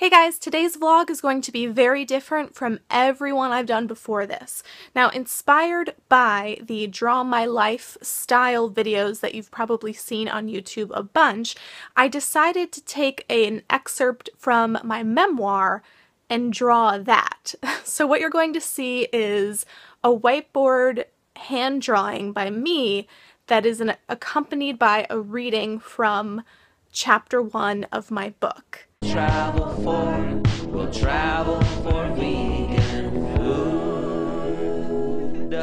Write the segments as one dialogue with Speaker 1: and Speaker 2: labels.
Speaker 1: Hey guys, today's vlog is going to be very different from everyone I've done before this. Now, inspired by the Draw My Life style videos that you've probably seen on YouTube a bunch, I decided to take an excerpt from my memoir and draw that. So what you're going to see is a whiteboard hand drawing by me that is accompanied by a reading from chapter 1 of my book.
Speaker 2: We'll travel for vegan food.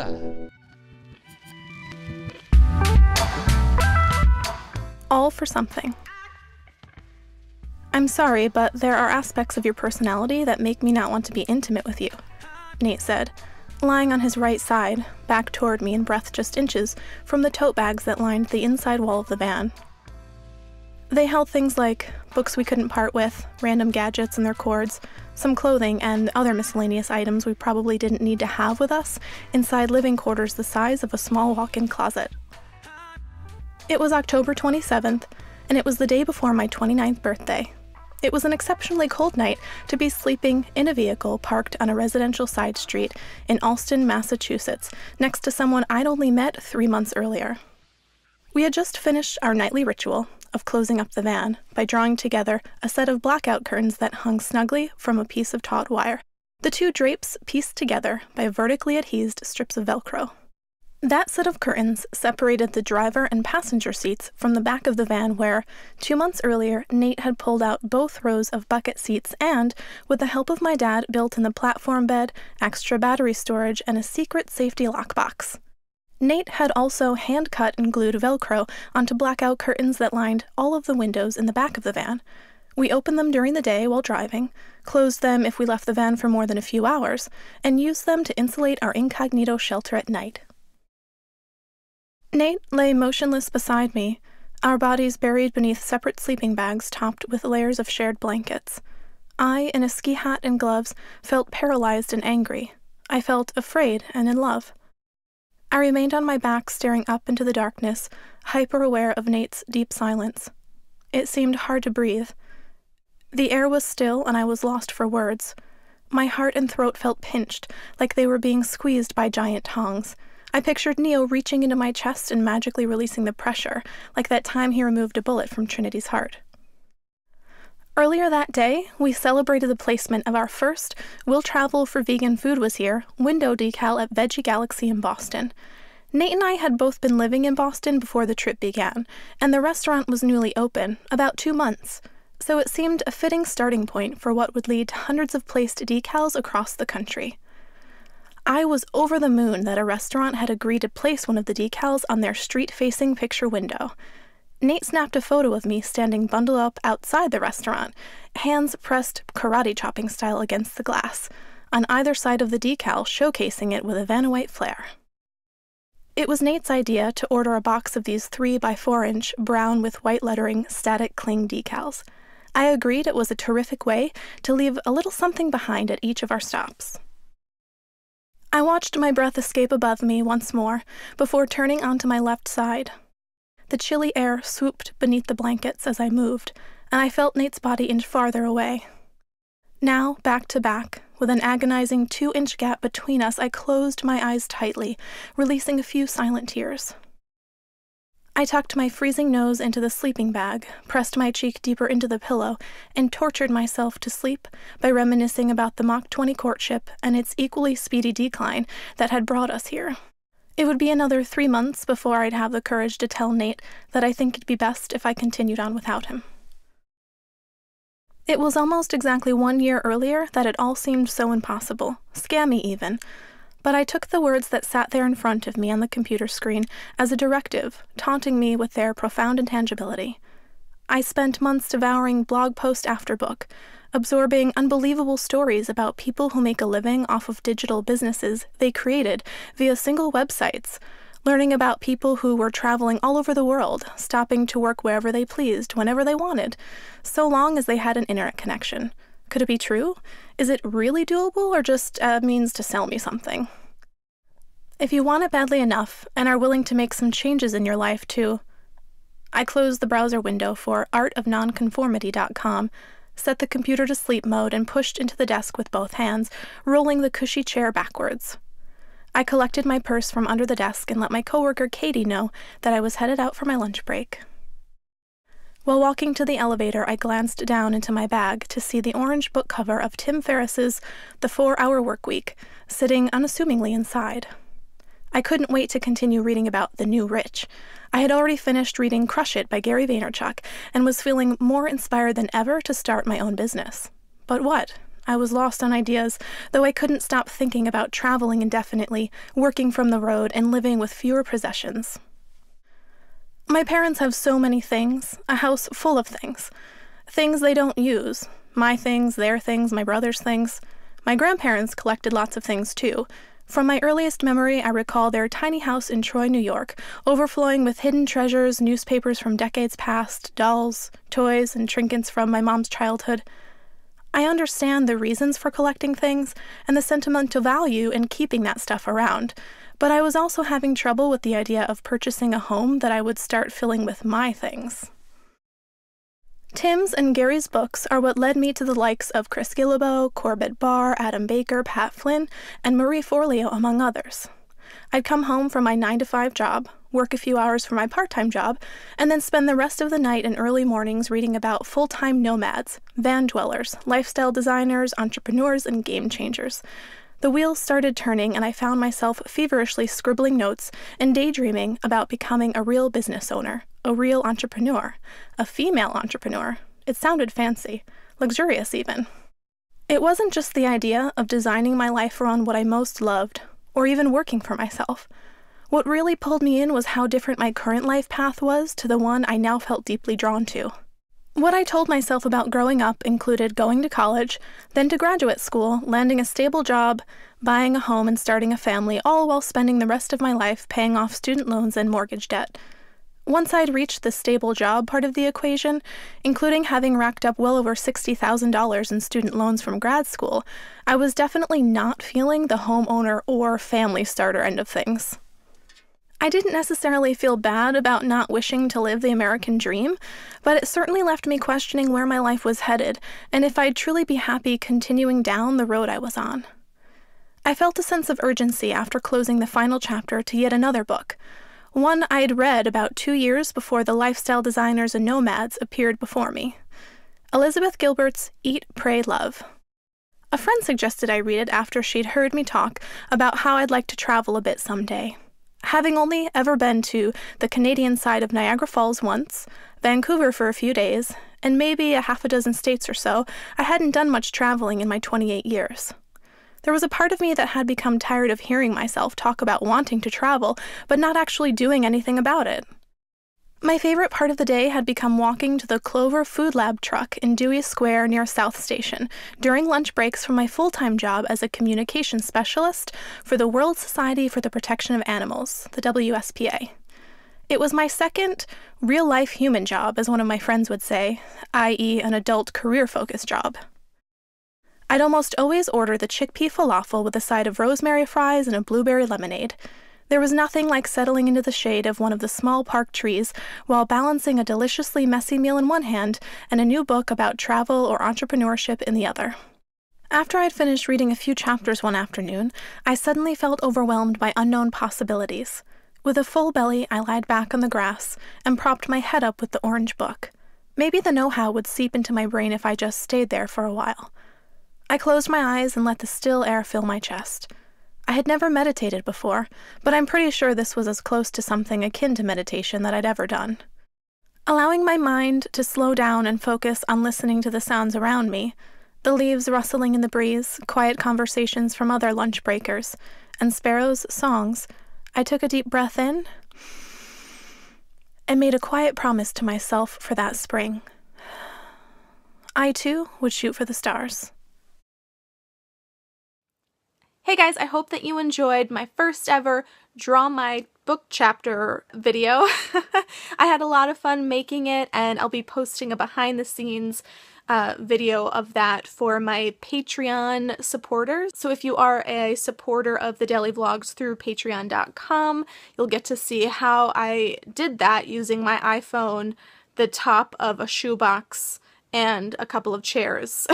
Speaker 1: All for something. I'm sorry, but there are aspects of your personality that make me not want to be intimate with you, Nate said, lying on his right side, back toward me and breath just inches from the tote bags that lined the inside wall of the van. They held things like books we couldn't part with, random gadgets and their cords, some clothing, and other miscellaneous items we probably didn't need to have with us inside living quarters the size of a small walk-in closet. It was October 27th, and it was the day before my 29th birthday. It was an exceptionally cold night to be sleeping in a vehicle parked on a residential side street in Allston, Massachusetts, next to someone I'd only met 3 months earlier. We had just finished our nightly ritual of closing up the van by drawing together a set of blackout curtains that hung snugly from a piece of taut wire, the two drapes pieced together by vertically adhesed strips of Velcro. That set of curtains separated the driver and passenger seats from the back of the van where, 2 months earlier, Nate had pulled out both rows of bucket seats and, with the help of my dad, built in the platform bed, extra battery storage, and a secret safety lockbox. Nate had also hand-cut and glued Velcro onto blackout curtains that lined all of the windows in the back of the van. We opened them during the day while driving, closed them if we left the van for more than a few hours, and used them to insulate our incognito shelter at night. Nate lay motionless beside me, our bodies buried beneath separate sleeping bags topped with layers of shared blankets. I, in a ski hat and gloves, felt paralyzed and angry. I felt afraid and in love. I remained on my back staring up into the darkness, hyper-aware of Nate's deep silence. It seemed hard to breathe. The air was still and I was lost for words. My heart and throat felt pinched, like they were being squeezed by giant tongs. I pictured Neo reaching into my chest and magically releasing the pressure, like that time he removed a bullet from Trinity's heart. Earlier that day, we celebrated the placement of our first "We'll Travel for Vegan Food Was Here" window decal at Veggie Galaxy in Boston. Nate and I had both been living in Boston before the trip began, and the restaurant was newly open, about 2 months, so it seemed a fitting starting point for what would lead to hundreds of placed decals across the country. I was over the moon that a restaurant had agreed to place one of the decals on their street-facing picture window. Nate snapped a photo of me standing bundled up outside the restaurant, hands pressed karate chopping style against the glass, on either side of the decal showcasing it with a Vanna White flare. It was Nate's idea to order a box of these 3x4-inch brown with white lettering static cling decals. I agreed it was a terrific way to leave a little something behind at each of our stops. I watched my breath escape above me once more before turning onto my left side. The chilly air swooped beneath the blankets as I moved, and I felt Nate's body inch farther away. Now, back to back, with an agonizing 2-inch gap between us, I closed my eyes tightly, releasing a few silent tears. I tucked my freezing nose into the sleeping bag, pressed my cheek deeper into the pillow, and tortured myself to sleep by reminiscing about the Mach 20 courtship and its equally speedy decline that had brought us here. It would be another 3 months before I'd have the courage to tell Nate that I think it'd be best if I continued on without him. It was almost exactly 1 year earlier that it all seemed so impossible, scammy even, but I took the words that sat there in front of me on the computer screen as a directive, taunting me with their profound intangibility. I spent months devouring blog post after book, absorbing unbelievable stories about people who make a living off of digital businesses they created via single websites, learning about people who were traveling all over the world, stopping to work wherever they pleased, whenever they wanted, so long as they had an internet connection. Could it be true? Is it really doable, or just a means to sell me something? If you want it badly enough, and are willing to make some changes in your life too, I closed the browser window for artofnonconformity.com, set the computer to sleep mode, and pushed into the desk with both hands, rolling the cushy chair backwards. I collected my purse from under the desk and let my coworker Katie know that I was headed out for my lunch break. While walking to the elevator, I glanced down into my bag to see the orange book cover of Tim Ferriss's The 4-Hour Workweek sitting unassumingly inside. I couldn't wait to continue reading about the new rich. I had already finished reading Crush It by Gary Vaynerchuk and was feeling more inspired than ever to start my own business. But what? I was lost on ideas, though I couldn't stop thinking about traveling indefinitely, working from the road, and living with fewer possessions. My parents have so many things, a house full of things. Things they don't use. My things, their things, my brother's things. My grandparents collected lots of things too. From my earliest memory, I recall their tiny house in Troy, New York, overflowing with hidden treasures, newspapers from decades past, dolls, toys, and trinkets from my mom's childhood. I understand the reasons for collecting things and the sentimental value in keeping that stuff around, but I was also having trouble with the idea of purchasing a home that I would start filling with my things. Tim's and Gary's books are what led me to the likes of Chris Guillebeau, Corbett Barr, Adam Baker, Pat Flynn, and Marie Forleo, among others. I'd come home from my 9-to-5 job, work a few hours for my part-time job, and then spend the rest of the night and early mornings reading about full-time nomads, van dwellers, lifestyle designers, entrepreneurs, and game changers. The wheels started turning, and I found myself feverishly scribbling notes and daydreaming about becoming a real business owner, a real entrepreneur, a female entrepreneur. It sounded fancy, luxurious even. It wasn't just the idea of designing my life around what I most loved, or even working for myself. What really pulled me in was how different my current life path was to the one I now felt deeply drawn to. What I told myself about growing up included going to college, then to graduate school, landing a stable job, buying a home, and starting a family, all while spending the rest of my life paying off student loans and mortgage debt. Once I'd reached the stable job part of the equation, including having racked up well over $60,000 in student loans from grad school, I was definitely not feeling the homeowner or family starter end of things. I didn't necessarily feel bad about not wishing to live the American dream, but it certainly left me questioning where my life was headed and if I'd truly be happy continuing down the road I was on. I felt a sense of urgency after closing the final chapter to yet another book, one I'd read about 2 years before The Lifestyle Designers and Nomads appeared before me. Elizabeth Gilbert's Eat, Pray, Love. A friend suggested I read it after she'd heard me talk about how I'd like to travel a bit someday. Having only ever been to the Canadian side of Niagara Falls once, Vancouver for a few days, and maybe a half a dozen states or so, I hadn't done much traveling in my 28 years. There was a part of me that had become tired of hearing myself talk about wanting to travel, but not actually doing anything about it. My favorite part of the day had become walking to the Clover Food Lab truck in Dewey Square near South Station during lunch breaks from my full-time job as a communications specialist for the World Society for the Protection of Animals, the WSPA. It was my second real-life human job, as one of my friends would say, i.e. an adult career-focused job. I'd almost always order the chickpea falafel with a side of rosemary fries and a blueberry lemonade. There was nothing like settling into the shade of one of the small park trees while balancing a deliciously messy meal in one hand and a new book about travel or entrepreneurship in the other. After I'd finished reading a few chapters one afternoon, I suddenly felt overwhelmed by unknown possibilities. With a full belly, I lied back on the grass and propped my head up with the orange book. Maybe the know-how would seep into my brain if I just stayed there for a while. I closed my eyes and let the still air fill my chest. I had never meditated before, but I'm pretty sure this was as close to something akin to meditation that I'd ever done. Allowing my mind to slow down and focus on listening to the sounds around me, the leaves rustling in the breeze, quiet conversations from other lunch breakers, and sparrows' songs, I took a deep breath in and made a quiet promise to myself for that spring. I, too, would shoot for the stars. Hey guys, I hope that you enjoyed my first ever Draw My Book Chapter video. I had a lot of fun making it, and I'll be posting a behind the scenes video of that for my Patreon supporters. So if you are a supporter of the daily vlogs through patreon.com, you'll get to see how I did that using my iPhone, the top of a shoebox, and a couple of chairs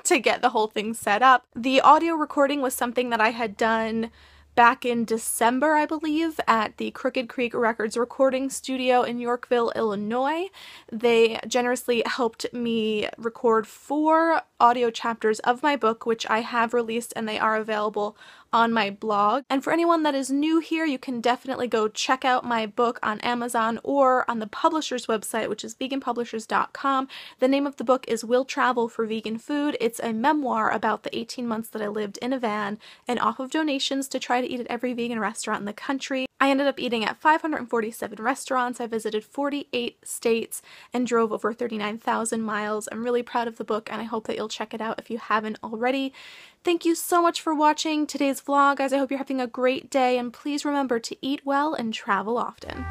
Speaker 1: to get the whole thing set up. The audio recording was something that I had done back in December, I believe, at the Crooked Creek Records recording studio in Yorkville, Illinois. They generously helped me record 4 audio chapters of my book, which I have released, and they are available on my blog. And for anyone that is new here, you can definitely go check out my book on Amazon or on the publisher's website, which is veganpublishers.com. The name of the book is Will Travel for Vegan Food. It's a memoir about the 18 months that I lived in a van and off of donations to try to eat at every vegan restaurant in the country. I ended up eating at 547 restaurants. I visited 48 states and drove over 39,000 miles. I'm really proud of the book, and I hope that you'll check it out if you haven't already. Thank you so much for watching today's vlog, guys. I hope you're having a great day, and please remember to eat well and travel often.